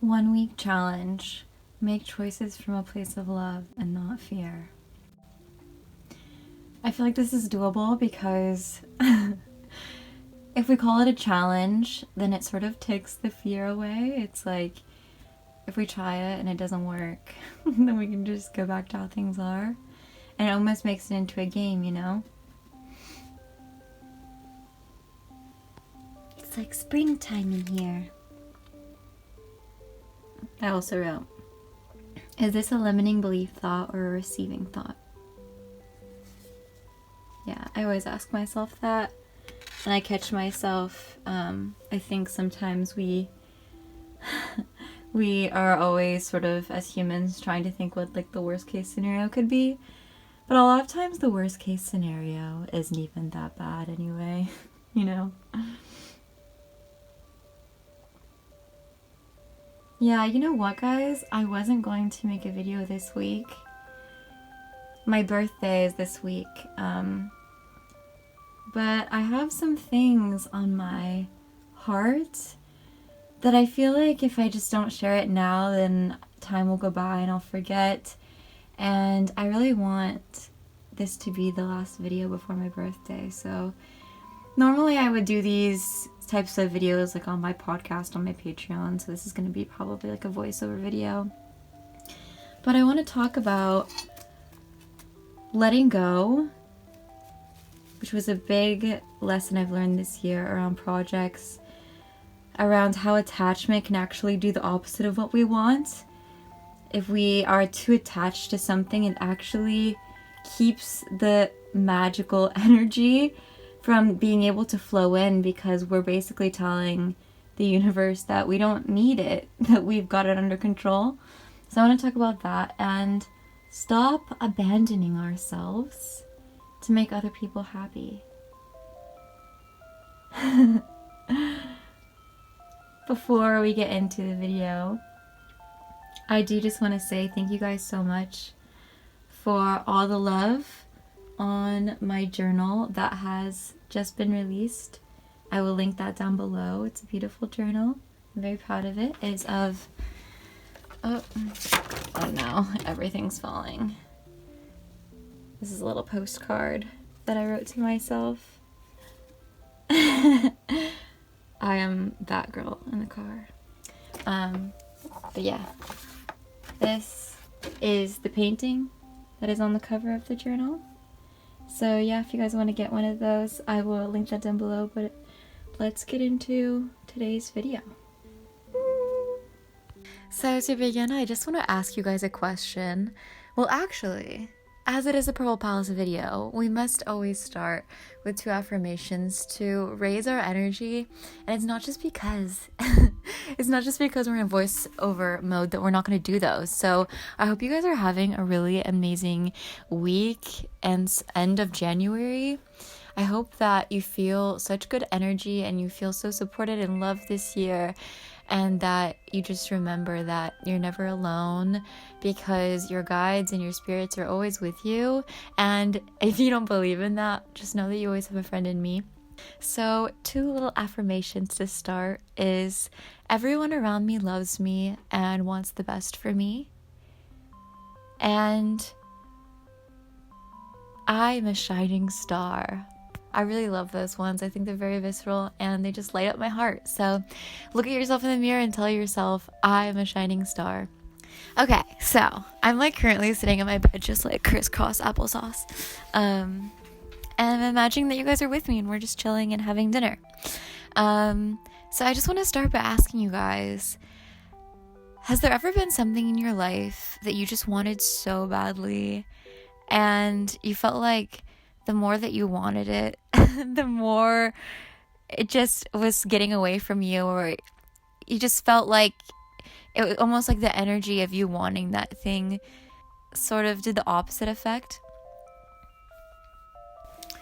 1 week challenge. Make choices from a place of love and not fear. I feel like this is doable because if we call it a challenge, then it sort of takes the fear away. It's like if we try it and it doesn't work, then we can just go back to how things are. And it almost makes it into a game, you know? It's like springtime in here. I also wrote, is this a limiting belief thought or a receiving thought? Yeah, I always ask myself that, and I catch myself. I think sometimes we are always sort of, as humans, trying to think what like the worst case scenario could be, but a lot of times the worst case scenario isn't even that bad anyway, you know? Yeah, you know what, guys? I wasn't going to make a video this week. My birthday is this week, but I have some things on my heart that I feel like if I just don't share it now, then time will go by and I'll forget. And I really want this to be the last video before my birthday. So normally I would do these types of videos like on my podcast, on my Patreon. So this is going to be probably like a voiceover video. But I want to talk about letting go, which was a big lesson I've learned this year around projects, around how attachment can actually do the opposite of what we want. If we are too attached to something, it actually keeps the magical energy from being able to flow in, because we're basically telling the universe that we don't need it, that we've got it under control. So I want to talk about that and stop abandoning ourselves to make other people happy. Before we get into the video, I do just want to say thank you guys so much for all the love on my journal that has just been released. I will link that down below. It's a beautiful journal. I'm very proud of it. It's of... Oh no, everything's falling. This is a little postcard that I wrote to myself. I am that girl in the car. But yeah, this is the painting that is on the cover of the journal. So yeah, if you guys want to get one of those, I will link that down below, but let's get into today's video. So to begin, I just want to ask you guys a question. Well, actually, as it is a Purple Palace video, we must always start with 2 affirmations to raise our energy. And it's not just because we're in voiceover mode that we're not going to do those. So I hope you guys are having a really amazing week and end of January. I hope that you feel such good energy and you feel so supported and loved this year, and that you just remember that you're never alone, because your guides and your spirits are always with you. And if you don't believe in that, just know that you always have a friend in me. So 2 little affirmations to start is, everyone around me loves me and wants the best for me. And I'm a shining star. I really love those ones. I think they're very visceral and they just light up my heart. So look at yourself in the mirror and tell yourself, I'm a shining star. Okay, so I'm like currently sitting in my bed just like crisscross applesauce. And I'm imagining that you guys are with me and we're just chilling and having dinner. So I just want to start by asking you guys, has there ever been something in your life that you just wanted so badly, and you felt like the more that you wanted it, the more it just was getting away from you, or you just felt like it was almost like the energy of you wanting that thing sort of did the opposite effect?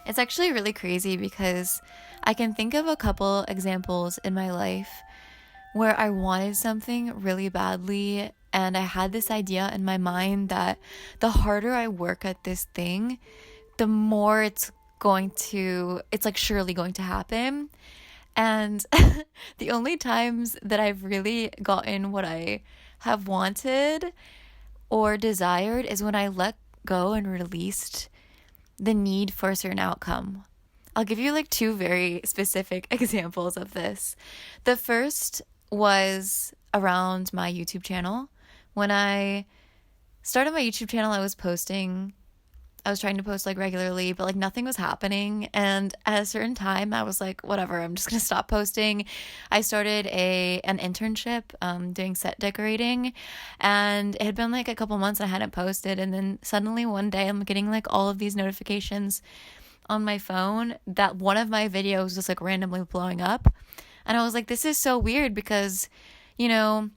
It's actually really crazy because I can think of a couple examples in my life where I wanted something really badly, and I had this idea in my mind that the harder I work at this thing, the more it's like surely going to happen. And the only times that I've really gotten what I have wanted or desired is when I let go and released the need for a certain outcome. I'll give you like two very specific examples of this. The first was around my YouTube channel. When I started my YouTube channel, I was trying to post like regularly, but like nothing was happening. And at a certain time, I was like, whatever, I'm just gonna stop posting. I started an internship doing set decorating, and it had been like a couple months and I hadn't posted. And then suddenly one day, I'm getting like all of these notifications on my phone that one of my videos was like randomly blowing up. And I was like, this is so weird because, you know,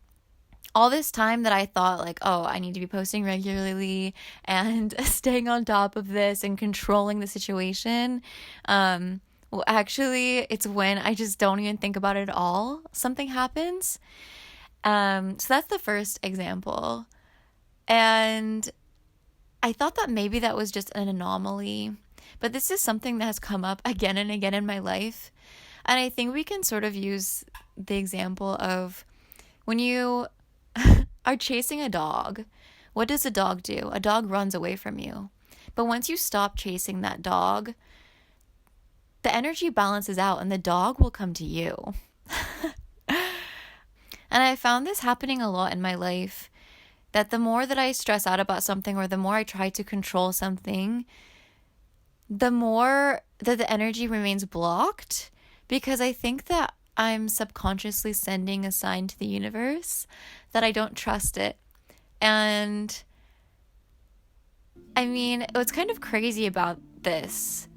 all this time that I thought like, oh, I need to be posting regularly and staying on top of this and controlling the situation. Well, actually, it's when I just don't even think about it at all. Something happens. So that's the first example. And I thought that maybe that was just an anomaly, but this is something that has come up again and again in my life. And I think we can sort of use the example of when you are chasing a dog. What does a dog do? A dog runs away from you. But once you stop chasing that dog, the energy balances out and the dog will come to you. And I found this happening a lot in my life, that the more that I stress out about something or the more I try to control something, the more that the energy remains blocked, because I think that I'm subconsciously sending a sign to the universe that I don't trust it. And I mean, what's kind of crazy about this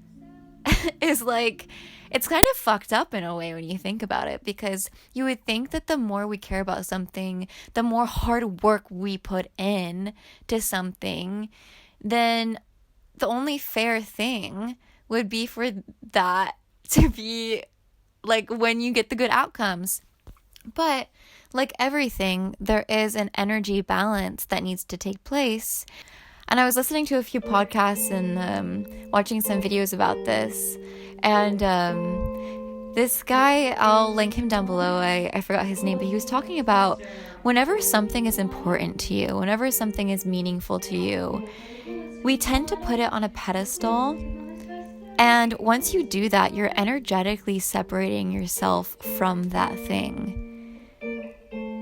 is like, it's kind of fucked up in a way when you think about it, because you would think that the more we care about something, the more hard work we put in to something, then the only fair thing would be for that to be like when you get the good outcomes. But like everything, there is an energy balance that needs to take place. And I was listening to a few podcasts and watching some videos about this. And this guy, I'll link him down below. I forgot his name, but he was talking about whenever something is important to you, whenever something is meaningful to you, we tend to put it on a pedestal. And once you do that, you're energetically separating yourself from that thing.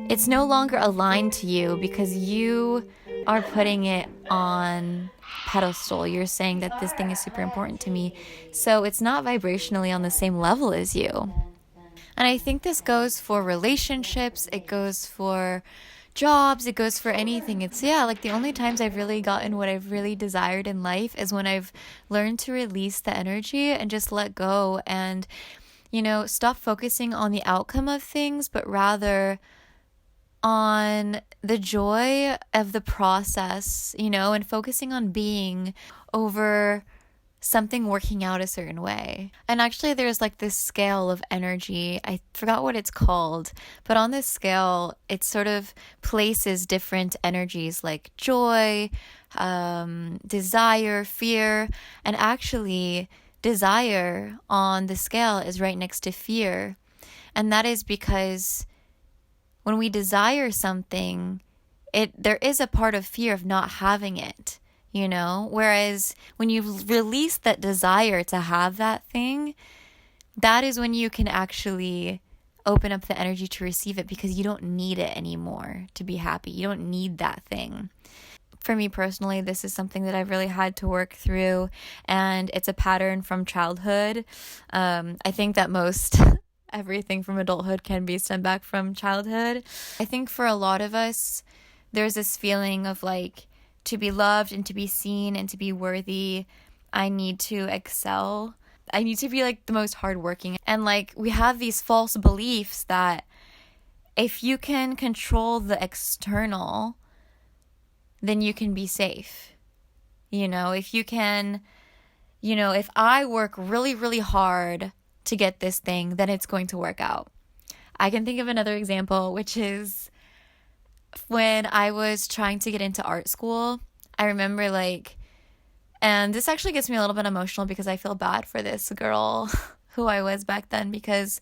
It's no longer aligned to you because you are putting it on pedestal. You're saying that this thing is super important to me. So it's not vibrationally on the same level as you. And I think this goes for relationships. It goes for jobs. It goes for anything. It's, like the only times I've really gotten what I've really desired in life is when I've learned to release the energy and just let go and, stop focusing on the outcome of things, but rather on the joy of the process, and focusing on being over something working out a certain way. And actually there's like this scale of energy. I forgot what it's called, but on this scale, it sort of places different energies like joy, desire, fear, and actually desire on the scale is right next to fear. And that is because when we desire something, there is a part of fear of not having it, whereas when you release that desire to have that thing, that is when you can actually open up the energy to receive it, because you don't need it anymore to be happy. You don't need that thing. For me personally, this is something that I've really had to work through, and it's a pattern from childhood. I think that most everything from adulthood can be stemmed back from childhood. I think for a lot of us, there's this feeling of like, to be loved and to be seen and to be worthy, I need to excel. I need to be like the most hardworking. And like we have these false beliefs that if you can control the external, then you can be safe. If you can, if I work really, really hard to get this thing, then it's going to work out. I can think of another example, which is when I was trying to get into art school. I remember and this actually gets me a little bit emotional because I feel bad for this girl who I was back then because,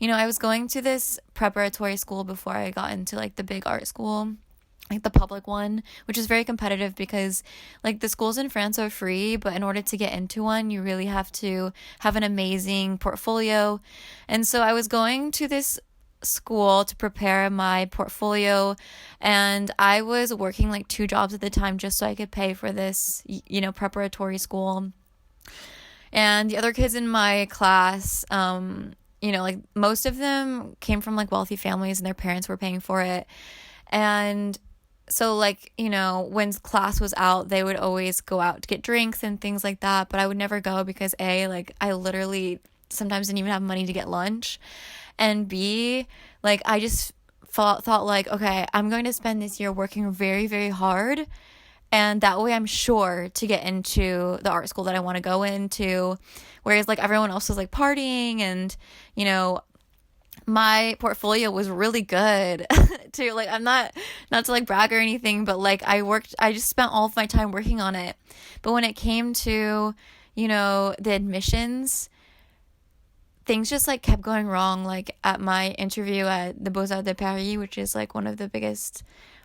I was going to this preparatory school before I got into like the big art school, like the public one, which is very competitive because like the schools in France are free, but in order to get into one, you really have to have an amazing portfolio. And so I was going to this school to prepare my portfolio, and I was working like 2 jobs at the time just so I could pay for this, preparatory school. And the other kids in my class, like most of them came from like wealthy families and their parents were paying for it. And so like, when class was out, they would always go out to get drinks and things like that. But I would never go because A, like I literally sometimes didn't even have money to get lunch. And B, like I just thought like, okay, I'm going to spend this year working very, very hard. And that way I'm sure to get into the art school that I want to go into. Whereas like everyone else was like partying and, my portfolio was really good too. Like I'm not to like brag or anything, but like I just spent all of my time working on it. But when it came to, the admissions, things just like kept going wrong. Like at my interview at the Beaux-Arts de Paris, which is like one of the biggest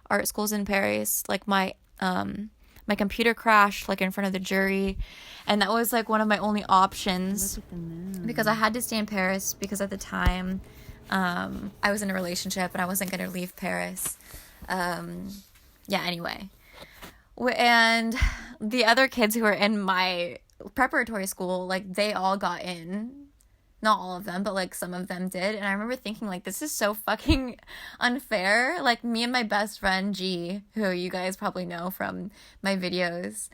art schools in Paris, like my computer crashed like in front of the jury, and that was like one of my only options because I had to stay in Paris because at the time I was in a relationship and I wasn't going to leave Paris. Anyway. And the other kids who were in my preparatory school, like they all got in. Not all of them, but like some of them did. And I remember thinking like, this is so fucking unfair. Like me and my best friend G, who you guys probably know from my videos,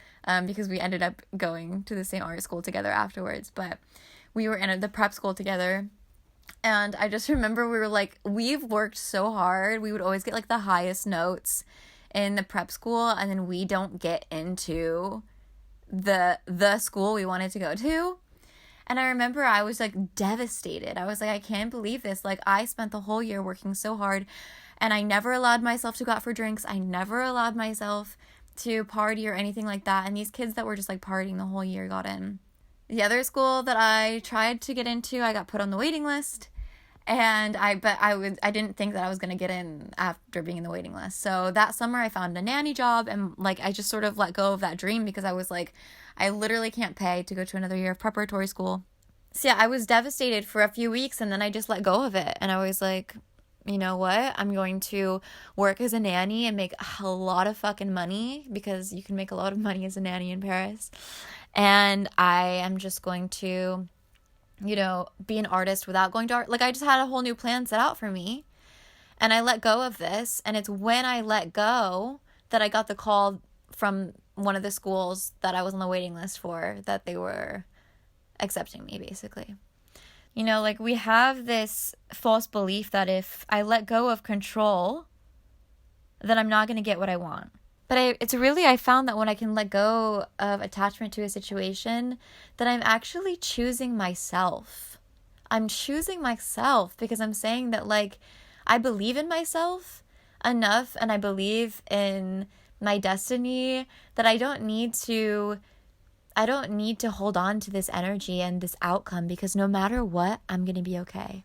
because we ended up going to the same art school together afterwards, but we were in the prep school together. And I just remember we were like, we've worked so hard. We would always get like the highest notes in the prep school, and then we don't get into the school we wanted to go to. And I remember I was like devastated. I was like, I can't believe this. Like I spent the whole year working so hard and I never allowed myself to go out for drinks. I never allowed myself to party or anything like that. And these kids that were just like partying the whole year got in. The other school that I tried to get into, I got put on the waiting list. And I didn't think that I was going to get in after being in the waiting list. So that summer I found a nanny job and like I just sort of let go of that dream because I was like, I literally can't pay to go to another year of preparatory school. So yeah, I was devastated for a few weeks and then I just let go of it. And I was like, you know what? I'm going to work as a nanny and make a lot of fucking money because you can make a lot of money as a nanny in Paris. And I am just going to, be an artist without going to art. Like I just had a whole new plan set out for me. And I let go of this. And it's when I let go that I got the call from one of the schools that I was on the waiting list for, that they were accepting me, basically. Like we have this false belief that if I let go of control, then I'm not going to get what I want. But I found that when I can let go of attachment to a situation, that I'm actually choosing myself. I'm choosing myself because I'm saying that like I believe in myself enough and I believe in my destiny that I don't need to hold on to this energy and this outcome because no matter what, I'm going to be okay.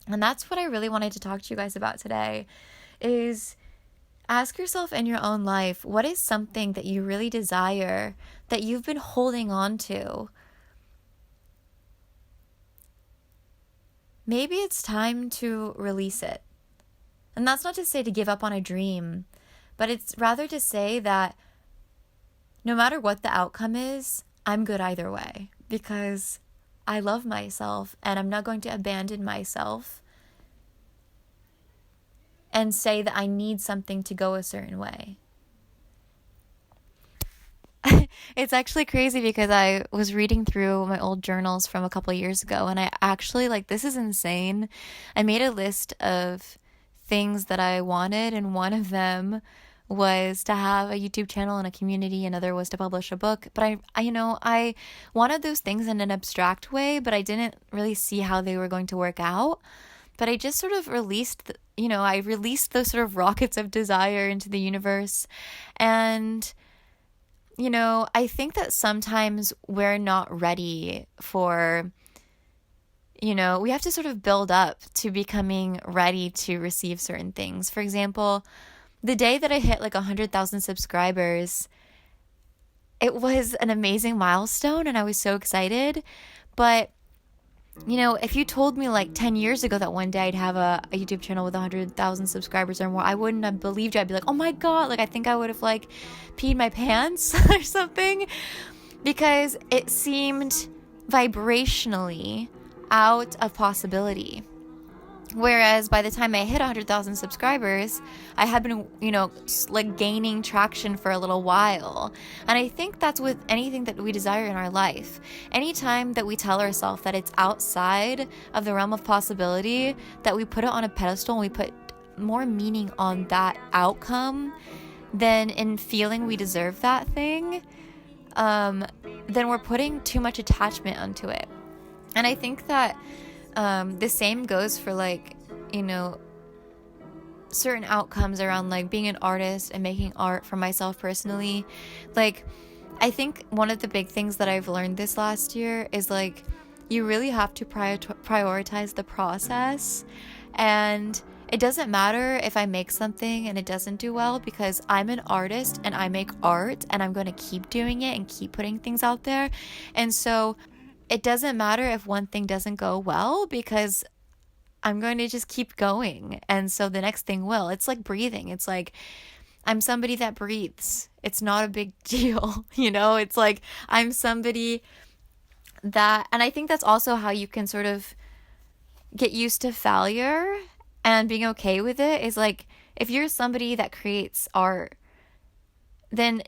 And that's what I really wanted to talk to you guys about today is ask yourself in your own life, what is something that you really desire that you've been holding on to? Maybe it's time to release it. And that's not to say to give up on a dream, but it's rather to say that no matter what the outcome is, I'm good either way because I love myself and I'm not going to abandon myself and say that I need something to go a certain way. It's actually crazy because I was reading through my old journals from a couple years ago and I actually, this is insane. I made a list of things that I wanted and one of them was to have a YouTube channel and a community. Another was to publish a book. But I wanted those things in an abstract way, but I didn't really see how they were going to work out. But I just sort of released, I released those sort of rockets of desire into the universe. And, I think that sometimes we're not ready for we have to sort of build up to becoming ready to receive certain things. For example, the day that I hit like 100,000 subscribers, it was an amazing milestone and I was so excited. But, if you told me like 10 years ago that one day I'd have a YouTube channel with 100,000 subscribers or more, I wouldn't have believed you. I'd be like, oh my God, like I think I would have like peed my pants or something, because it seemed vibrationally out of possibility. Whereas by the time I hit 100,000 subscribers, I had been, like gaining traction for a little while. And I think that's with anything that we desire in our life. Anytime that we tell ourselves that it's outside of the realm of possibility, that we put it on a pedestal and we put more meaning on that outcome than in feeling we deserve that thing, then we're putting too much attachment onto it. And I think that the same goes for like, certain outcomes around like being an artist and making art for myself personally. Like, I think one of the big things that I've learned this last year is like, you really have to prioritize the process. And it doesn't matter if I make something and it doesn't do well, because I'm an artist and I make art and I'm going to keep doing it and keep putting things out there. And so it doesn't matter if one thing doesn't go well, because I'm going to just keep going. And so the next thing will. It's like breathing. It's like I'm somebody that breathes. It's not a big deal. It's like I'm somebody that, and I think that's also how you can sort of get used to failure and being okay with it, is like, if you're somebody that creates art, then,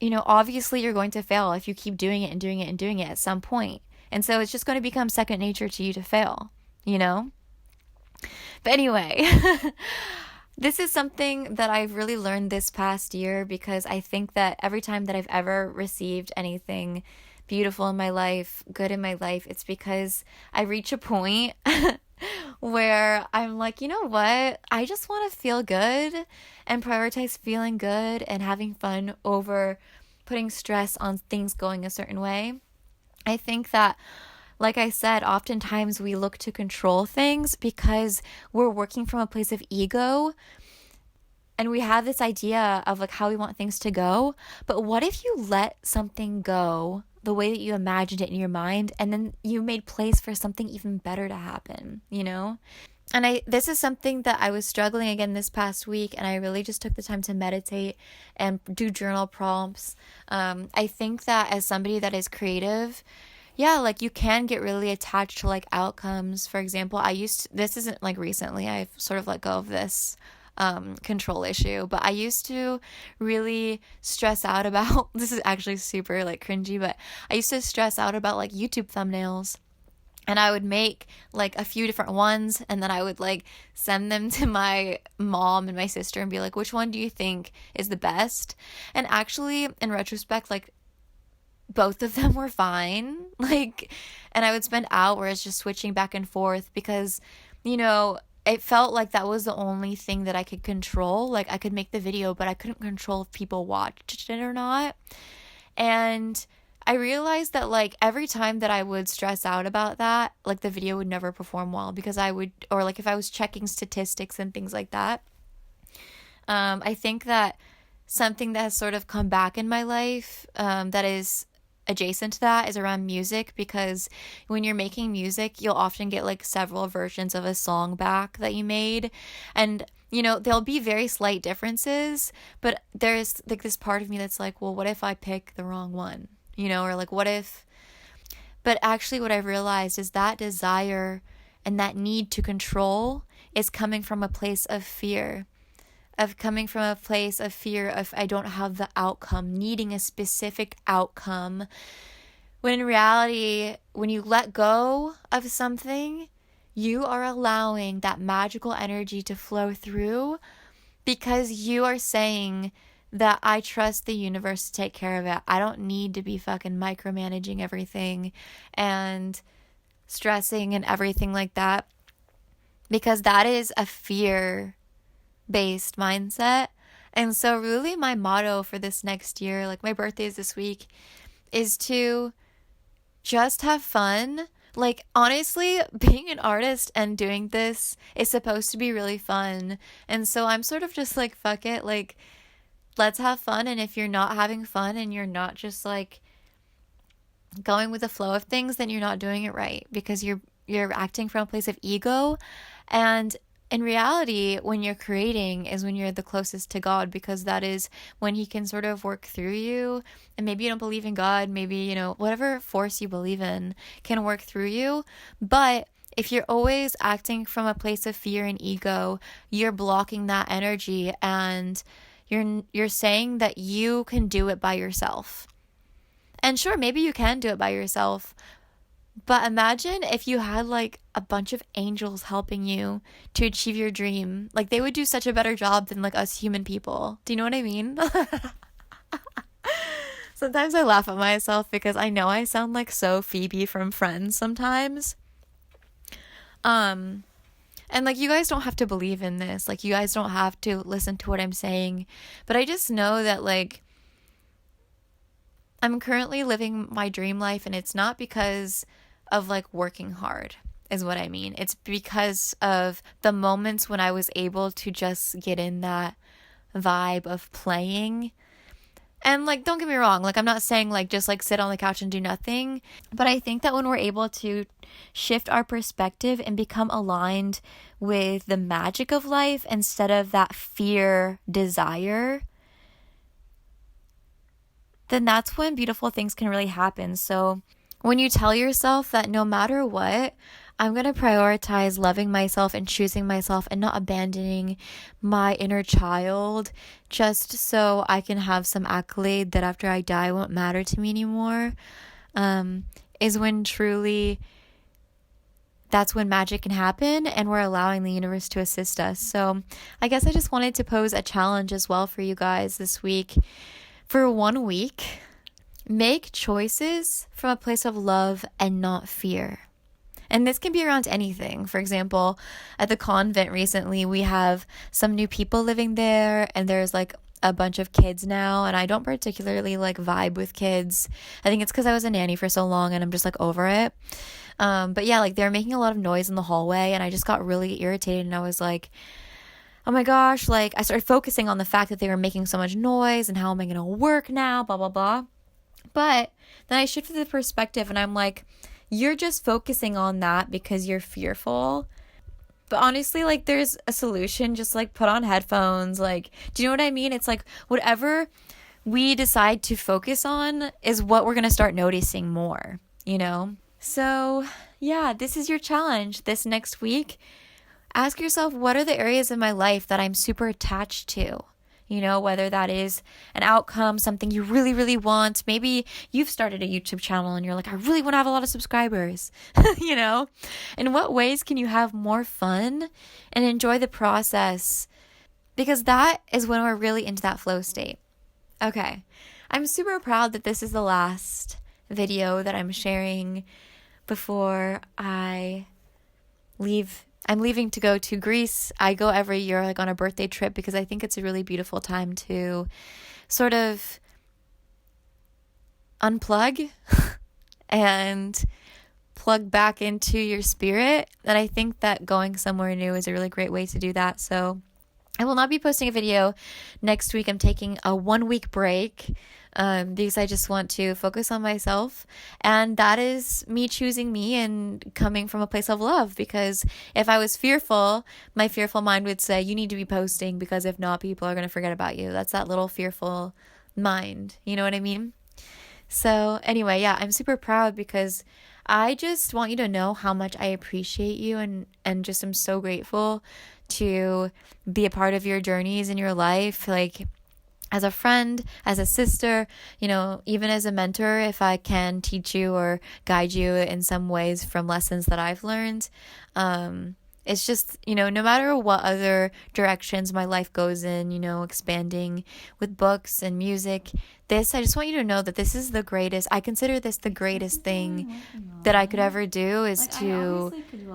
obviously you're going to fail if you keep doing it and doing it and doing it at some point. And so it's just going to become second nature to you to fail, But anyway, this is something that I've really learned this past year, because I think that every time that I've ever received anything beautiful in my life, good in my life, it's because I reach a point where I'm like, you know what? I just want to feel good and prioritize feeling good and having fun over putting stress on things going a certain way. I think that, like I said, oftentimes we look to control things because we're working from a place of ego, and we have this idea of like how we want things to go. But what if you let something go the way that you imagined it in your mind, and then you made place for something even better to happen, And this is something that I was struggling again this past week, and I really just took the time to meditate and do journal prompts. I think that as somebody that is creative, yeah, like you can get really attached to like outcomes. For example, this isn't like recently, I've sort of let go of this control issue, but I used to really stress out about, this is actually super like cringy, but I used to stress out about like YouTube thumbnails. And I would make like a few different ones, and then I would like send them to my mom and my sister and be like, which one do you think is the best? And actually, in retrospect, like both of them were fine. Like, and I would spend hours just switching back and forth because, it felt like that was the only thing that I could control. Like, I could make the video, but I couldn't control if people watched it or not. And I realized that like every time that I would stress out about that, like the video would never perform well, because or like if I was checking statistics and things like that. I think that something that has sort of come back in my life that is adjacent to that is around music, because when you're making music, you'll often get like several versions of a song back that you made. And there'll be very slight differences, but there's like this part of me that's like, well, what if I pick the wrong one? Or like, what if, but actually what I've realized is that desire and that need to control is coming from a place of fear, of I don't have the outcome, needing a specific outcome. When in reality, when you let go of something, you are allowing that magical energy to flow through, because you are saying that I trust the universe to take care of it. I don't need to be fucking micromanaging everything and stressing and everything like that, because that is a fear-based mindset. And so really my motto for this next year, like my birthday is this week, is to just have fun. Like, honestly, being an artist and doing this is supposed to be really fun. And so I'm sort of just like, fuck it. Like, let's have fun. And if you're not having fun and you're not just like going with the flow of things, then you're not doing it right, because you're acting from a place of ego. And in reality, when you're creating is when you're the closest to God, because that is when he can sort of work through you. And maybe you don't believe in God, maybe, you know, whatever force you believe in can work through you. But if you're always acting from a place of fear and ego, you're blocking that energy, and you're saying that you can do it by yourself. And sure, maybe you can do it by yourself, but imagine if you had like a bunch of angels helping you to achieve your dream. Like, they would do such a better job than like us human people. Do you know what I mean? Sometimes I laugh at myself because I know I sound like so Phoebe from Friends sometimes. And like, you guys don't have to believe in this. Like, you guys don't have to listen to what I'm saying. But I just know that like I'm currently living my dream life, and it's not because of like working hard, is what I mean. It's because of the moments when I was able to just get in that vibe of playing. And like, don't get me wrong, like, I'm not saying like just like sit on the couch and do nothing, but I think that when we're able to shift our perspective and become aligned with the magic of life instead of that fear desire, then that's when beautiful things can really happen. So when you tell yourself that no matter what, I'm going to prioritize loving myself and choosing myself and not abandoning my inner child just so I can have some accolade that after I die won't matter to me anymore, is when truly that's when magic can happen, and we're allowing the universe to assist us. So I guess I just wanted to pose a challenge as well for you guys this week. For 1 week, make choices from a place of love and not fear. And this can be around anything. For example, at the convent recently, we have some new people living there, and there's like a bunch of kids now, and I don't particularly like vibe with kids. I think it's because I was a nanny for so long and I'm just like over it. But yeah, like they're making a lot of noise in the hallway, and I just got really irritated, and I was like, oh my gosh, like I started focusing on the fact that they were making so much noise and how am I going to work now, blah, blah, blah. But then I shifted the perspective, and I'm like, you're just focusing on that because you're fearful. But honestly, like, there's a solution. Just like put on headphones. Like, do you know what I mean? It's like whatever we decide to focus on is what we're going to start noticing more, you know? So yeah, this is your challenge this next week. Ask yourself, what are the areas of my life that I'm super attached to? You know, whether that is an outcome, something you really, really want. Maybe you've started a YouTube channel and you're like, I really want to have a lot of subscribers, you know? In what ways can you have more fun and enjoy the process? Because that is when we're really into that flow state. Okay, I'm super proud that this is the last video that I'm sharing before I leave. I'm leaving to go to Greece. I go every year like on a birthday trip because I think it's a really beautiful time to sort of unplug and plug back into your spirit. And I think that going somewhere new is a really great way to do that. So I will not be posting a video next week. I'm taking a 1 week break because I just want to focus on myself. And that is me choosing me and coming from a place of love. Because if I was fearful, my fearful mind would say, you need to be posting because if not, people are going to forget about you. That's that little fearful mind. You know what I mean? So anyway, yeah, I'm super proud because I just want you to know how much I appreciate you and just am so grateful to be a part of your journeys in your life, like as a friend, as a sister, you know, even as a mentor, if I can teach you or guide you in some ways from lessons that I've learned. It's just, you know, no matter what other directions my life goes in, you know, expanding with books and music, I just want you to know that this is the greatest, I consider this the greatest thing that I could ever do is like, to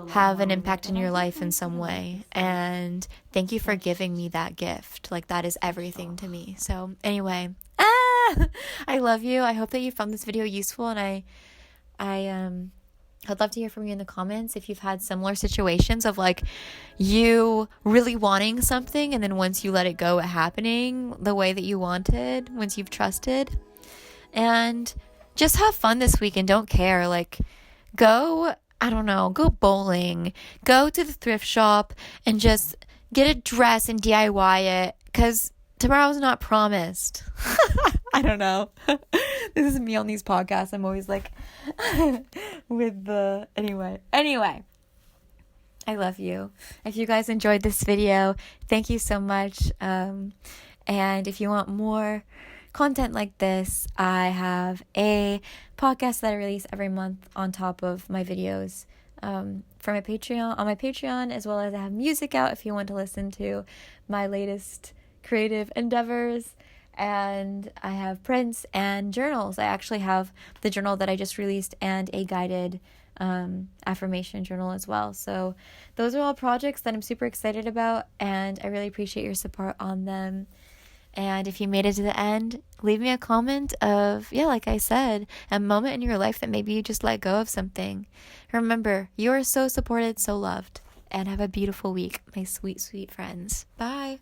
have an impact in your life in some way. And thank you for giving me that gift. Like, that is everything to me. So anyway, I love you. I hope that you found this video useful, and I I'd love to hear from you in the comments if you've had similar situations of like you really wanting something and then once you let it go, it happening the way that you wanted, once you've trusted. And just have fun this week and don't care. Like, go, I don't know, go bowling, go to the thrift shop and just get a dress and DIY it because tomorrow's not promised. I don't know. This is me on these podcasts. I'm always like, with the, anyway. I love you. If you guys enjoyed this video, thank you so much. And if you want more content like this, I have a podcast that I release every month on top of my videos for my Patreon, on my Patreon, as well as I have music out if you want to listen to my latest creative endeavors. And I have prints and journals. I actually have the journal that I just released and a guided affirmation journal as well. So those are all projects that I'm super excited about, and I really appreciate your support on them. And if you made it to the end, leave me a comment of, like I said, a moment in your life that maybe you just let go of something. Remember, you are so supported, so loved, and have a beautiful week, my sweet, sweet friends. Bye.